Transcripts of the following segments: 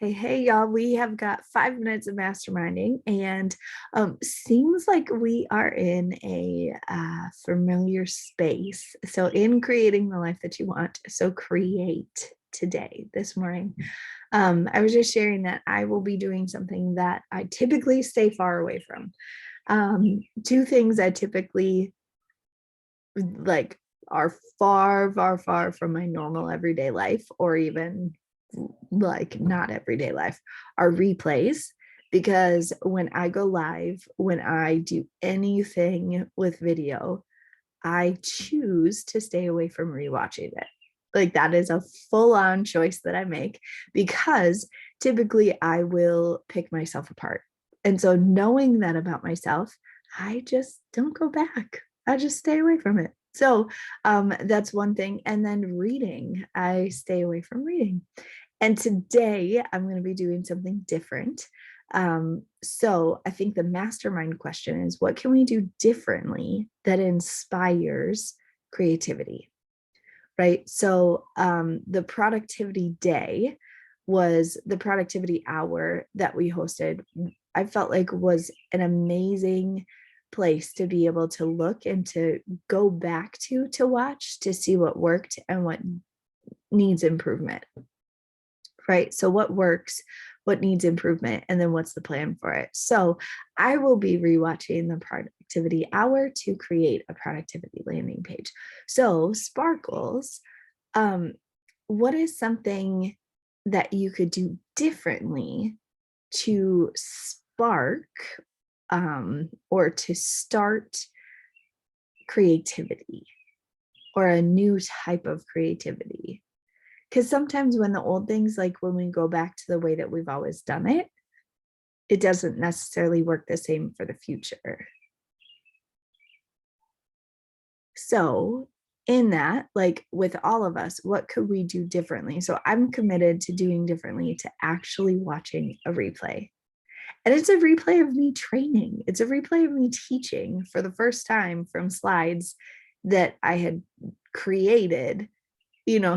Hey, y'all. We have got 5 minutes of masterminding, and seems like we are in a familiar space. So, in creating the life that you want, so create today, this morning. I was just sharing that I will be doing something that I typically stay far away from. Two things I typically like are far, far, far from my normal everyday life, or even like not everyday life, are replays. Because when I go live, when I do anything with video, I choose to stay away from rewatching it. Like that is a full on choice that I make because typically I will pick myself apart. And so knowing that about myself, I just don't go back. I just stay away from it. So that's one thing. And then reading, I stay away from reading. And today I'm going to be doing something different. So I think the mastermind question is, what can we do differently that inspires creativity? Right. So the productivity day was the productivity hour that we hosted. I felt like was an amazing place to be able to look and to go back to watch to see what worked and what needs improvement. Right. So what works, what needs improvement, and then what's the plan for it? So I will be rewatching the productivity hour to create a productivity landing page. So Sparkles, um, what is something that you could do differently to spark or to start creativity or a new type of creativity? Because sometimes when the old things, like when we go back to the way that we've always done it, it doesn't necessarily work the same for the future. So, in that, like with all of us, what could we do differently? So, I'm committed to doing differently to actually watching a replay. And it's a replay of me training, it's a replay of me teaching for the first time from slides that I had created.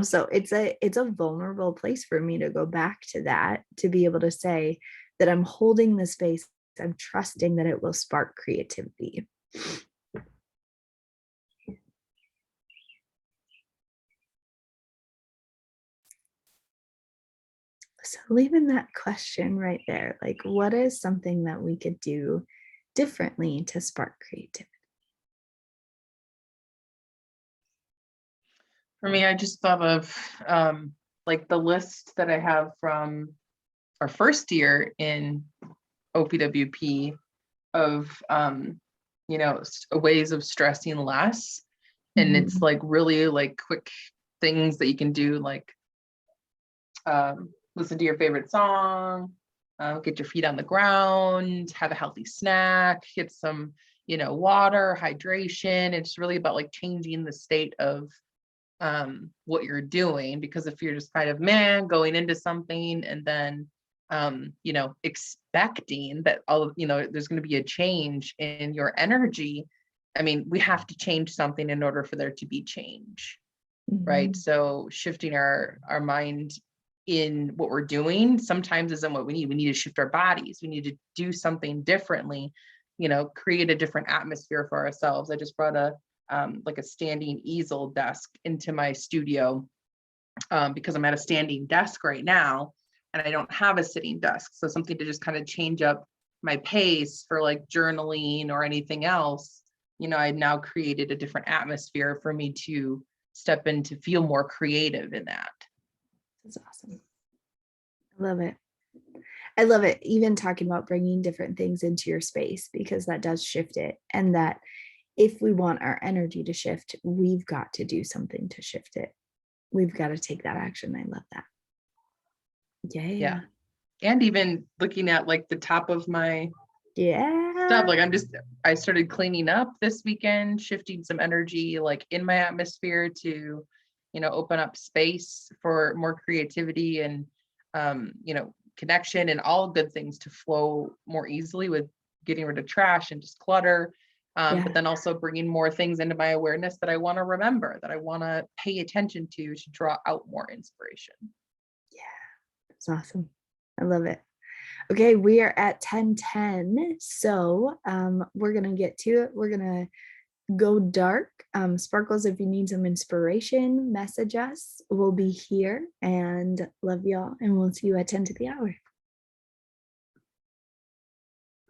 So it's a vulnerable place for me to go back to that, to be able to say that I'm holding the space, I'm trusting that it will spark creativity. So leaving that question right there, like what is something that we could do differently to spark creativity? For me, I just thought of like the list that I have from our first year in OPWP of ways of stressing less. And it's Mhm. like really like quick things that you can do, like listen to your favorite song, get your feet on the ground, have a healthy snack, get some, water, hydration. It's really about like changing the state of what you're doing, because if you're just kind of going into something and then expecting that there's going to be a change in your energy. I mean, we have to change something in order for there to be change, right? Mhm. So shifting our mind in what we're doing sometimes isn't what we need. We need to shift our bodies, we need to do something differently, create a different atmosphere for ourselves. I just brought a like a standing easel desk into my studio, because I'm at a standing desk right now and I don't have a sitting desk. So something to just kind of change up my pace for like journaling or anything else. I now created a different atmosphere for me to step in to feel more creative in that. That's awesome. I love it. I love it. Even talking about bringing different things into your space, because that does shift it. And that if we want our energy to shift, we've got to do something to shift it. We've got to take that action. I love that. Yeah. Yeah. And even looking at like the top of my stuff, Yeah. like I started cleaning up this weekend, shifting some energy like in my atmosphere to open up space for more creativity and connection and all good things to flow more easily, with getting rid of trash and just clutter, Yeah. but then also bringing more things into my awareness that I want to remember, that I want to pay attention to draw out more inspiration. Yeah. That's awesome. I love it. Okay, we are at 10:10. So we're gonna get to it. We're gonna go dark. Sparkles, if you need some inspiration, message us. We'll be here and love y'all. And we'll see you at 10 to the hour.